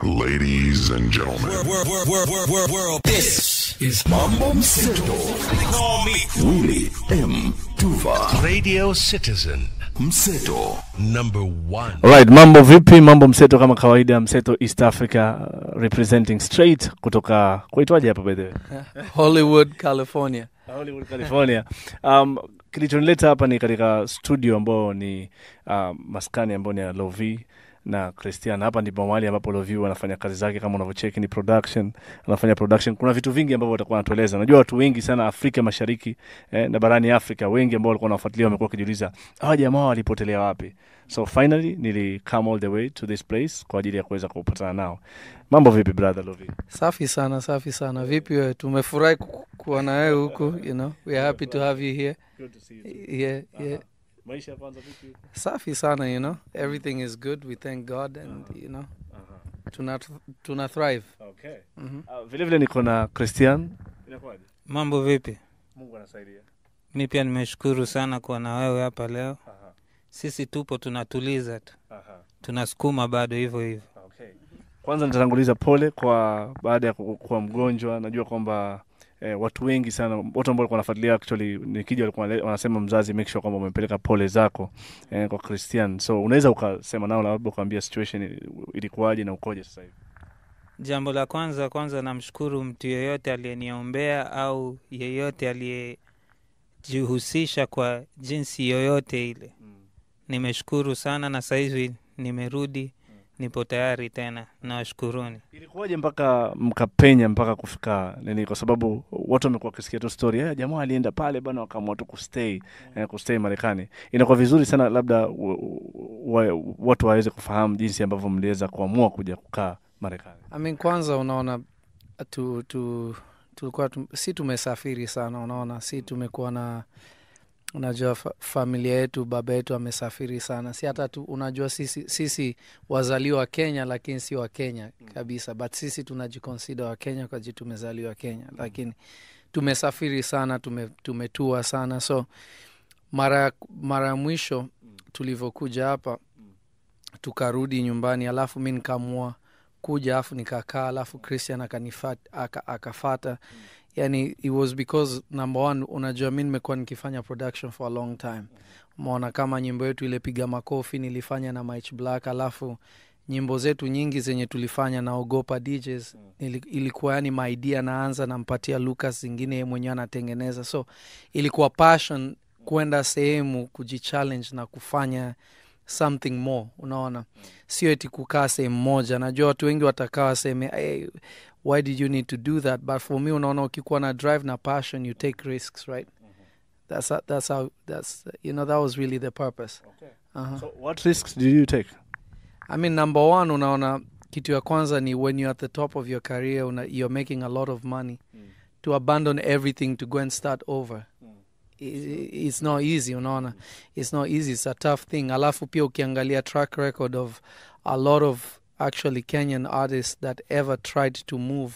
Ladies and gentlemen, world. This is Mseto. Call me Willy Tuva. Radio Citizen Mseto. #1. Alright, mambo vipi? Mambo Mseto kama kawaida. Mseto East Africa, representing straight kutoka kuitwaje hapa by the way? Hollywood, California. Hollywood, California. Kilichonileta hapa ni katika studio ambao ni maskani ambao ni ya Lovi na Christian. Hapa ndipo mahali ambapo Lovi wanafanya kazi zake, kama unavyocheki ni production, anafanya production. Kuna vitu vingi ambavyo watakuwa wanatueleza. Najua watu wengi sana Afrika Mashariki na barani Afrika, wengi ambao walikuwa wanafuatilia wamekuwa kijiuliza hawa jamaa walipotelea wapi. So finally nili come all the way to this place kwa ajili ya kuweza kupatana nao. Mambo vipi brother Lovi? Safi sana. Vipi wewe? Tumefurahi kuwa na wewe huku, you know. We are happy to have you here. Good to see you too. Yeah. Maisha kwanza vipi? Safi sana, you know. Everything is good. We thank God and you know. Tuna thrive. Okay. Vile niko na Christian. Inakuwaje? Mambo vipi? Mungu anasaidia. Mimi pia nimeshukuru sana kuwa na wewe hapa leo. Sisi tupo tunatuliza tu. Tunasukuma bado hivyo. Okay. Kwanza nitatanguliza pole kwa baada ya kuwa mgonjwa. Najua kwamba watu wengi sana, watu ambao walikuwa wanafuatilia actually nikija walikuwa wanasema mzazi make sure kwamba umempeleka pole zako kwa Christian. So unaweza ukasema nao labda ukaambia situation ilikuwaje na ukoje sasa hivi? Jambo la kwanza namshukuru mtu yeyote aliyeniombea au yeyote aliyejihusisha kwa jinsi yoyote ile. Nimeshukuru sana na sasa hivi nimerudi, nipo tayari tena. Nawashukuruni. Ilikuwaje mpaka mkapenya mpaka kufika nini? Kwa sababu watu wamekuwa wakisikia tu story jamaa alienda pale bwana wakaamua tu kustay Marekani. Inakuwa vizuri sana labda watu waweze kufahamu jinsi ambavyo mliweza kuamua kuja kukaa Marekani. I mean, kwanza unaona tulikuwa si tumesafiri sana, unaona, si tumekuwa na, unajua familia yetu, baba yetu amesafiri sana. Si hata unajua sisi wazaliwa Kenya lakini si wa Kenya kabisa, but sisi tunajiconsider wa Kenya kwa jitu tumezaliwa Kenya, lakini tumesafiri sana, tumetua sana. So mara mwisho tulivyokuja hapa tukarudi nyumbani, alafu mimi nikaamua kuja, alafu nikakaa, alafu Christian akafata. Yani it was because number one, unajua mimi nimekuwa nikifanya production for a long time. Umeona kama nyimbo yetu ile Piga Makofi nilifanya na Mike Black, alafu nyimbo zetu nyingi zenye tulifanya na Ogopa DJs ilikuwa yani my idea, naanza nampatia Lucas, zingine yeye mwenyewe anatengeneza. So ilikuwa passion kwenda sehemu kujichallenge na kufanya something more, unaona. Sio eti kukaa sehemu moja. Najua watu wengi watakaa sema hey, why did you need to do that? But for me, unaona, ukikuwa na drive na passion, you take risks, right? That's you know, that was really the purpose. Okay. So what risks did you take? I mean, number one, unaona, kitu ya kwanza ni when you're at the top of your career, you're making a lot of money, to abandon everything to go and start over. It's not easy, unaona. It's not easy. It's a tough thing. Alafu pia ukiangalia track record of a lot of actually Kenyan artists that ever tried to move,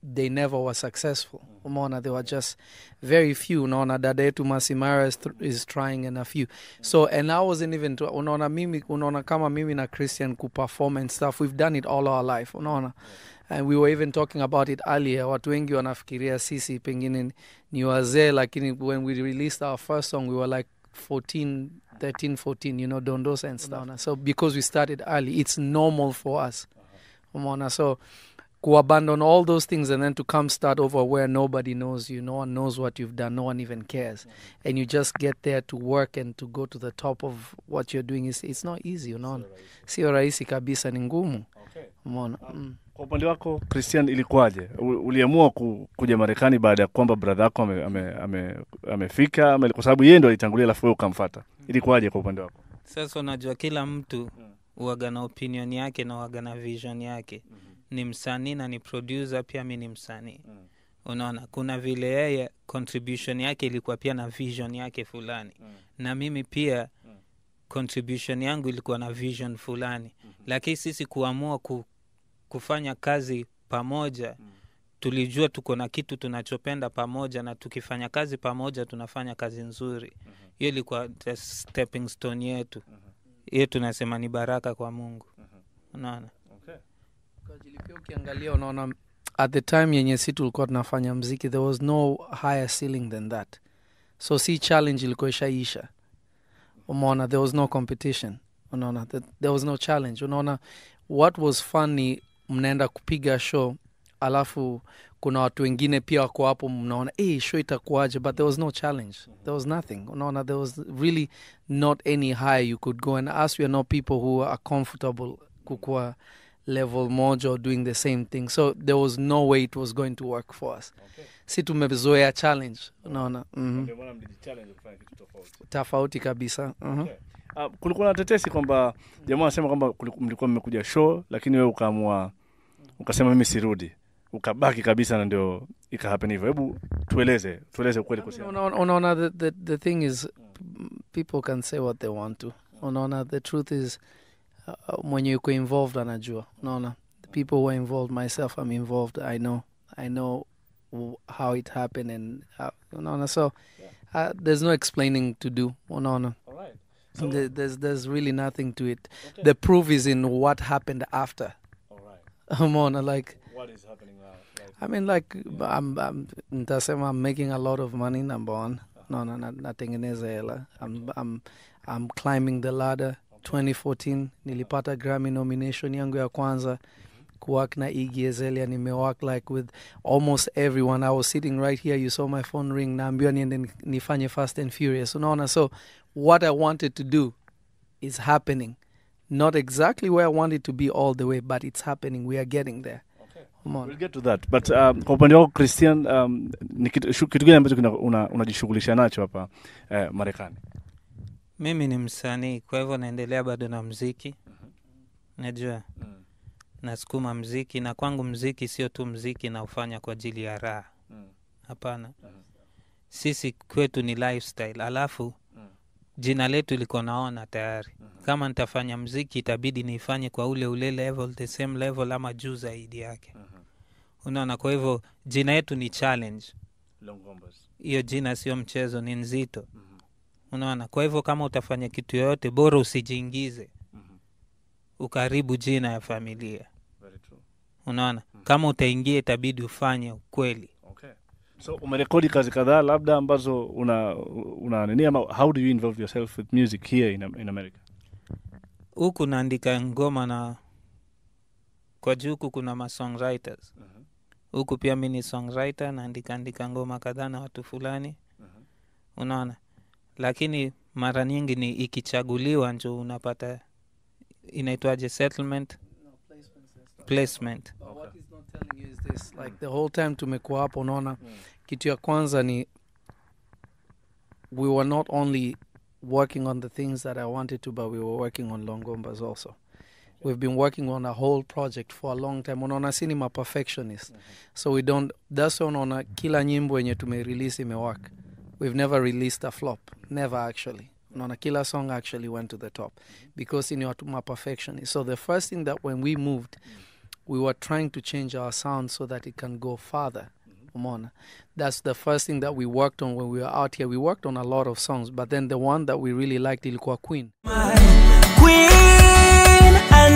they never were successful. Unaona, they were just very few. Unaona, dada yetu Masimara is trying and a few. So, and I wasn't even unaona kama mimi na Christian kuperform and stuff, we've done it all our life, unaona. And we were even talking about it earlier. Watu wengi wanafikiria sisi pengine ni wazee, lakini when we released our first song we were like 13, 14, you know, Dondosa and stuff. So because we started early, it's normal for us. So to abandon all those things and then to come start over where nobody knows you, no one knows what you've done, no one even cares, and you just get there to work and to go to the top of what you're doing, it's not easy, you know. Sio rahisi kabisa, ni ngumu. Umeona. Kwa upande wako Christian, ilikuwaje? Uliamua kuja Marekani baada ya kwamba brother yako amefika, kwa sababu yeye ndo alitangulia alafu wewe ukamfuata? Ilikuwaje kwa upande wako? Sasa unajua kila mtu huaga na opinion yake na huaga na vision yake. Ni msanii na ni producer pia, mimi ni msanii. Unaona, kuna vile yeye contribution yake ilikuwa pia na vision yake fulani. Na mimi pia contribution yangu ilikuwa na vision fulani. Lakini sisi kuamua kufanya kazi pamoja, tulijua tuko na kitu tunachopenda pamoja, na tukifanya kazi pamoja tunafanya kazi nzuri. Hiyo ilikuwa the stepping stone yetu. Hiyo tunasema ni baraka kwa Mungu. Unaona? Ukajilipia ukiangalia unaona at the time yenye si tulikuwa tunafanya mziki there was no higher ceiling than that. So si challenge ilikuwa ishaisha. Umeona, there was no competition. Unaona, there was no challenge. Unaona, what was funny, mnaenda kupiga show alafu kuna watu wengine pia wako hapo, mnaona show itakuaje, but there was no challenge. There was nothing. Unaona, there was really not any high you could go, and us we are not people who are comfortable kukua level moja or doing the same thing, so there was no way it was going to work for us. Si tumezoea challenge. Unaona, tofauti kabisa. Kulikuwa na tetesi kwamba jamaa anasema kwamba mlikuwa mmekuja show lakini wewe ukaamua ukasema mimi sirudi, ukabaki kabisa na ndio ikahappen hivyo. Hebu tueleze ukweli kuhusiana. Unaona, the thing is people can say what they want to. Unaona, the truth is mwenye yuko involved anajua. Unaona, the people who are involved, myself I'm involved, I know how it happened, and unaona, so there's no explaining to do. Unaona, so there's really nothing to it. Okay. The proof is in what happened after. All right. Unaona, like what is happening now? Like, I mean, like I'm making a lot of money, number one. No, natengeneza hela. I'm climbing the ladder. 2014 nilipata Grammy nomination yangu ya kwanza. Kuwork na Iggy Azalea, nimework like with almost everyone. I was sitting right here, you saw my phone ring, naambiwa niende nifanye Fast and Furious. Unaona, so what I wanted to do is happening. Not exactly where I wanted to be all the way, but it's happening. We are getting there. We'll get to that. But kwa upande wako Christian, ni kitu gani ambacho unajishughulisha nacho hapa Marekani? Mimi ni msanii, kwa hivyo naendelea bado na muziki. Najua nasukuma muziki, na kwangu muziki sio tu muziki na ufanya kwa ajili ya raha. Hapana. Sisi kwetu ni lifestyle. Alafu jina letu liko naona tayari. Kama nitafanya muziki itabidi nifanye kwa ule level, the same level ama juu zaidi yake. Unaona, kwa hivyo jina yetu ni challenge. Longombas. Hiyo jina sio mchezo, ni nzito. Unaona, kwa hivyo kama utafanya kitu yoyote bora usijiingize. Ukaribu jina ya familia. Very true. Unaona, kama utaingia itabidi ufanye ukweli. Okay. So umerekodi kazi kadhaa labda ambazo una nini, ama how do you involve yourself with music here in America? Huku naandika ngoma na kwa juku kuna ma songwriters. Huku pia mimi ni songwriter, naandika ngoma kadhaa na watu fulani. Unaona, lakini mara nyingi ni ikichaguliwa ndio unapata inaitwaje settlement. Placement. What is not telling you is this, like the whole time tumekuwa hapo, unaona, kitu ya kwanza ni we were not only working on the things that I wanted to, but we were working on Longombas also. We've been working on a whole project for a long time. Unaona, sisi ni perfectionists. So we don't, that's unaona kila nyimbo yenye tumerelease imework. We've never released a flop. Never actually. Unaona, kila song actually went to the top because in your perfectionist. So the first thing that when we moved, we were trying to change our sound so that it can go farther. Umeona, that's the first thing that we worked on when we were out here. We worked on a lot of songs, but then the one that we really liked ilikuwa Queen. Queen, I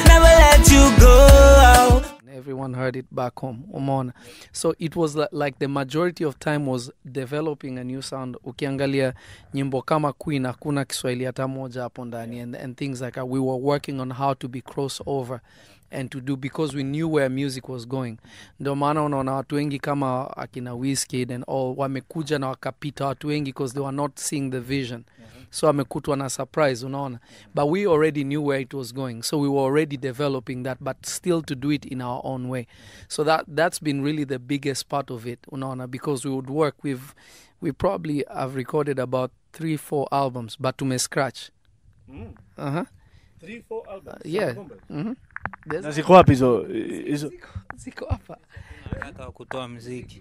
never let you go. Everyone heard it back home. Umeona, so it was like the majority of time was developing a new sound. Ukiangalia nyimbo kama Queen hakuna Kiswahili hata moja hapo ndani, and things like that. We were working on how to be crossover and to do, because we knew where music was going. Ndio maana unaona watu wengi kama akina Wizkid and all wamekuja na wakapita watu wengi because they were not seeing the vision. So wamekutwa na surprise, unaona. But we already knew where it was going. So we were already developing that, but still to do it in our own way. So that's been really the biggest part of it, unaona, because we would work with, we probably have recorded about 3-4 albums, but to scratch. 3-4 albums? Yeah. Ziko wapi hizo? Ziko hapa. Tunataka kutoa muziki.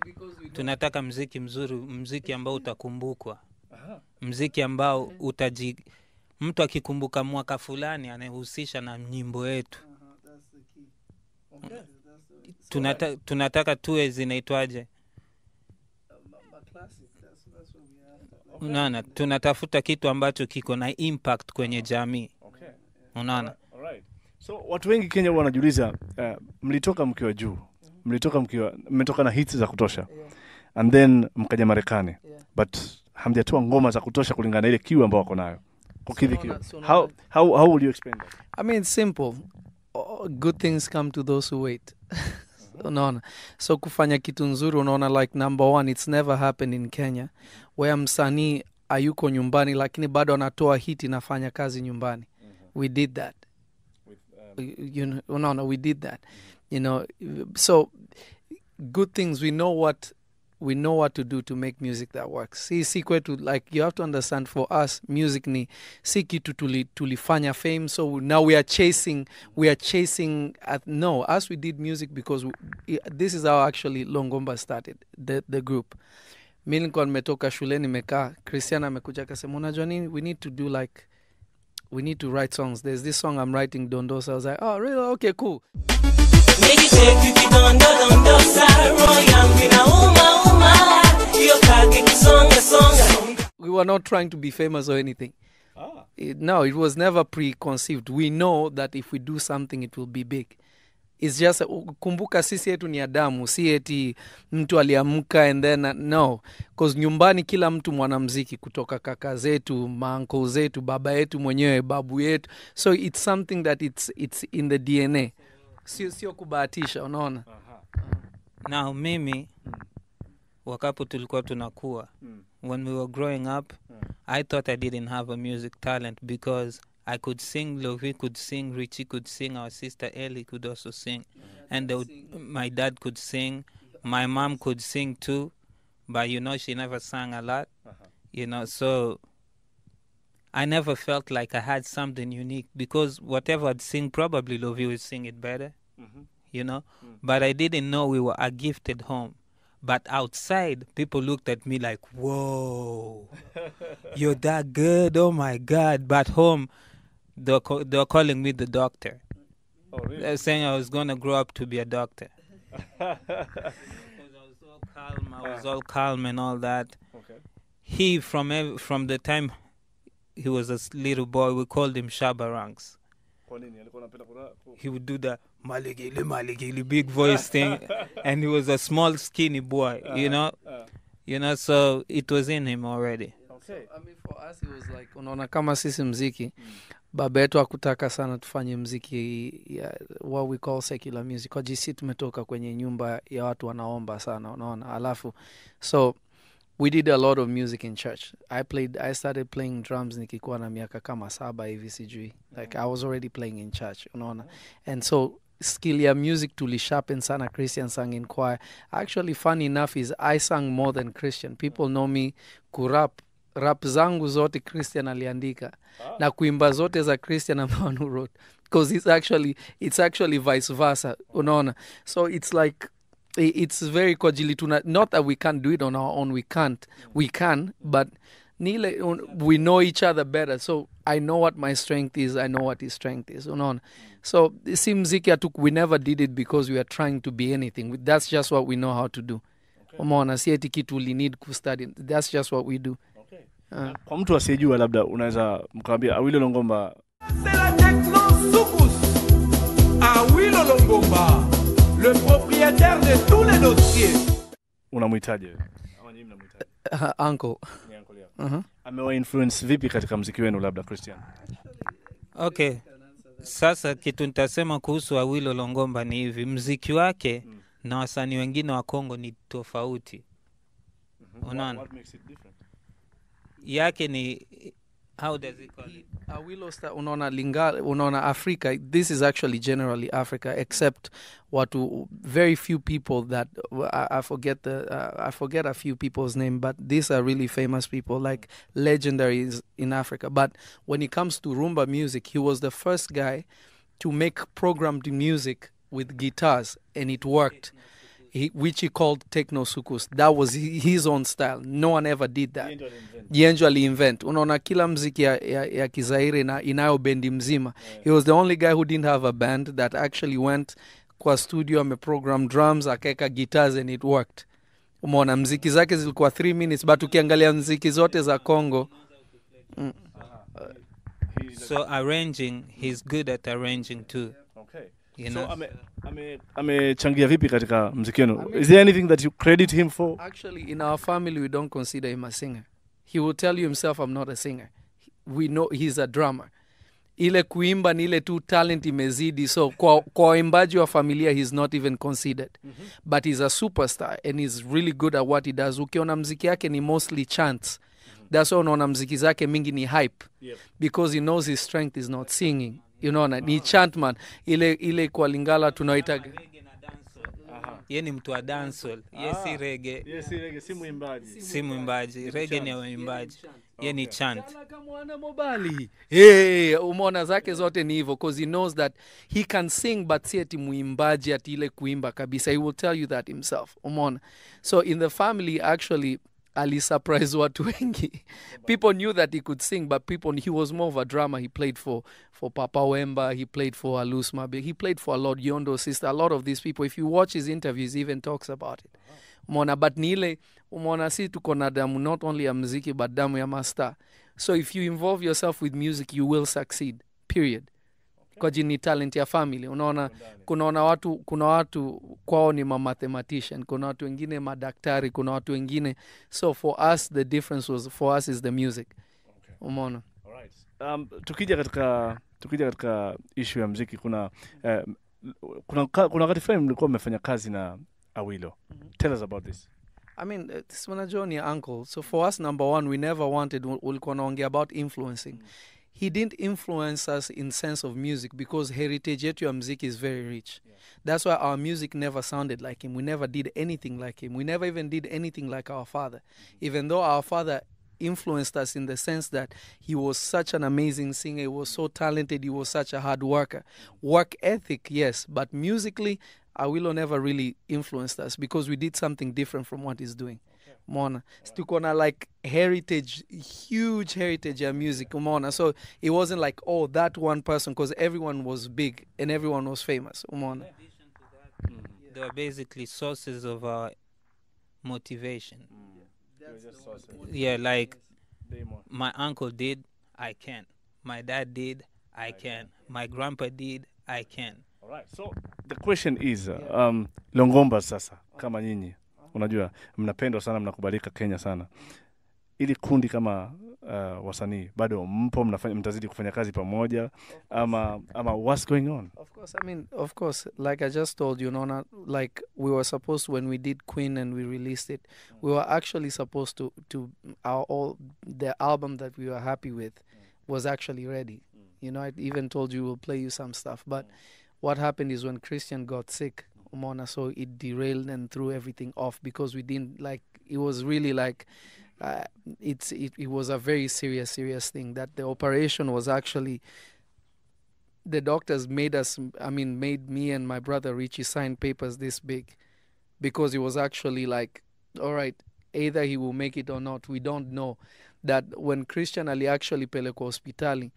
Tunataka muziki mzuri, muziki ambao utakumbukwa. Muziki ambao mtu akikumbuka mwaka fulani anahusisha na nyimbo yetu. Tunataka tuwe zinaitwaje? Unaona, tunatafuta kitu ambacho kiko na impact kwenye jamii. Unaona? Alright. So watu wengi Kenya wanajiuliza mlitoka mkiwa juu. Mmetoka na hits za kutosha. And then mkaja Marekani. But hamjatoa ngoma za kutosha kulingana na ile kiu ambayo wako nayo. Kukidhi kiu. How will you explain that? I mean, it's simple. Good things come to those who wait. Unaona, so kufanya kitu nzuri, unaona, like number one, it's never happened in Kenya where msanii ayuko nyumbani lakini bado anatoa hit inafanya kazi nyumbani. We did that. You know, unaona, we did that. You know, so good things, we know what to do to make music that works. Si kwetu, like, you have to understand, for us music ni si kitu tulifanya fame, so now we are chasing no, us we did music because this is how actually Longomba started the group. Mimi nilikuwa nimetoka shule nimekaa, Christian amekuja akasema unajua nini, we need to write songs. There's this song I'm writing, Dondosa. I was like, oh really? Okay, cool. We were not trying to be famous or anything. No, it was never preconceived. We know that if we do something, it will be big. It's just, kumbuka sisi yetu ni Adamu, si eti mtu aliamka and then, no. Because nyumbani kila mtu mwanamuziki, kutoka kaka zetu, mauncle zetu, baba yetu mwenyewe, babu yetu. So it's something that it's in the DNA. Sio kubahatisha, unaona. Now mimi wakapo tulikuwa tunakuwa, when we were growing up, I thought I didn't have a music talent because I could sing, Lovi could sing, Richie could sing, our sister Ellie could also sing. And my dad could sing, my mom could sing too, but you know, she never sang a lot, you know, so I never felt like I had something unique because whatever I'd sing, probably Lovi would sing it better, you know, but I didn't know we were a gifted home. But outside, people looked at me like, whoa, you're that good, oh my God. But home, they're calling me the doctor. Oh, really? They're saying I was going to grow up to be a doctor. Because I was all calm and all that. Okay. He, from the time he was a little boy, we called him Shabarangs. He would do the maligili big voice thing, and he was a small skinny boy, you know, so it was in him already. Okay. So, I mean, for us it was like, unaona kama sisi mziki, baba yetu hakutaka sana tufanye mziki what we call secular music. Kwa jisi tumetoka kwenye nyumba ya watu wanaomba sana, unaona. Alafu, so we did a lot of music in church. I started playing drums nikikuwa na miaka kama 7 hivi sijui. Like I was already playing in church, unaona. And so skill ya music tulisharpen sana. Christian sang in choir. Actually, funny enough is I sang more than Christian. People know me kurap. Rap zangu zote Christian aliandika. Na kuimba zote za Christian ambao wrote. Because it's actually vice versa, unaona. So it's like, it's very kojili. Not that we can't do it on our own. We can't. We can, but we know each other better. So I know what my strength is. I know what his strength is. So si mziki atuk, we never did it because we are trying to be anything. That's just what we know how to do. Umeona, si eti kitu we need to study. That's just what we do. Okay. Kwa mtu asiyejua, labda unaweza mkaambia Awilo Longomba. C'est la techno succumbed. Awilo Longomba, le propriétaire de tous les dossiers. Unamuitaje? Ama nyinyi mnamuitaje? Uncle. Ni uncle yako. Amewa influence vipi katika muziki wenu, labda Christian? Okay. Sasa kitu nitasema kuhusu Awilo Longomba ni hivi, muziki wake na wasanii wengine wa Kongo ni tofauti. Unaona? What makes it different? Yake ni, how does it call it? Awilo unaona Africa, this is actually generally Africa, except very few people that I forget a few people's name, but these are really famous people, like legendaries in Africa. But when it comes to rumba music, he was the first guy to make programmed music with guitars, and it worked. Which he called techno sukus. That was his own style. No one ever did that. Usually invent. Unaona kila mziki ya Kizaire na inayo bendi mzima. He was the only guy who didn't have a band that actually went kwa studio, ameprogram drums, akeka guitars, and it worked. Umeona mziki zake zilikuwa 3 minutes, but ukiangalia mziki zote za Congo, He So arranging, he's good at arranging too. Okay. You So know? amechangia vipi katika muziki wenu? Is there anything that you credit him for? Actually, in our family, we don't consider him a singer. He will tell you himself, I'm not a singer. We know he's a drummer. Ile kuimba ni ile tu talent imezidi. So kwa imbaji wa familia, he's not even considered. But he's a superstar and he's really good at what he does. Ukiona mziki yake ni mostly chants. That's why unaona mziki zake mingi ni hype. Because he knows his strength is not singing. You know, ni chant man. Ile kwa Lingala tunaita Ye ni mtu wa dancehall. Ye si reggae. Yes, reggae si mwimbaji. Si mwimbaji. Reggae ni mwimbaji. Ye ni chant. Umeona zake zote ni hivyo because he knows that he can sing but si ati mwimbaji ati ile kuimba kabisa. He will tell you that himself. Umeona. So in the family actually alisurprise watu wengi. People knew that he could sing, but he was more of a drummer. He played for Papa Wemba, he played for Alus Mabe, he played for a lot, Yondo Sister, a lot of these people. If you watch his interviews, he even talks about it. Umeona, but nile, umeona si tuko na damu, not only ya muziki, but damu ya master. So if you involve yourself with music, you will succeed, period. Kwa jini talent ya family. Unaona, kuna watu kwao ni mathematician, kuna watu wengine madaktari, kuna watu wengine. So for us, the difference was, for us is the music. Umeona. Alright. Tukija katika issue ya muziki, kuna wakati fulani mlikuwa mmefanya kazi na Awilo. Tell us about this. I mean, this wanajua ni uncle. So for us, number one, we never wanted, ulikuwa naongea about influencing. He didn't influence us in sense of music because heritage yetu ya muziki is very rich. That's why our music never sounded like him. We never did anything like him. We never even did anything like our father. Even though our father influenced us in the sense that he was such an amazing singer, he was so talented, he was such a hard worker. Work ethic, yes, but musically, Awilo never really influenced us because we did something different from what he's doing. Umeona, tuko na like heritage, huge heritage ya music. Umeona, so it wasn't like, oh, that one person, because everyone was big and everyone was famous. Umeona. They were basically sources of our motivation. Yeah, like my uncle did, I can. My dad did, I can. My grandpa did, I can. All right. So the question is, Longombas sasa kama nyinyi, unajua mnapendwa sana, mnakubalika Kenya sana. Ili kundi kama wasanii bado mpo, mtazidi kufanya kazi pamoja ama what's going on? Of course, like I just told you, like we were supposed to, when we did Queen and we released it, we were actually supposed to the album that we were happy with was actually ready. You know, I even told you we'll play you some stuff, but what happened is when Christian got sick, Umona, so it derailed and threw everything off because we didn't like, it was really like, it was a very serious thing that the operation was actually, the doctors made me and my brother Richie sign papers this big because it was actually like, all right, either he will make it or not. We don't know. That when Christian Ali actually peleko hospitali,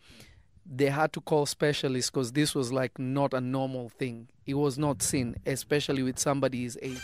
they had to call specialists because this was like not a normal thing. It was not seen, especially with somebody his age.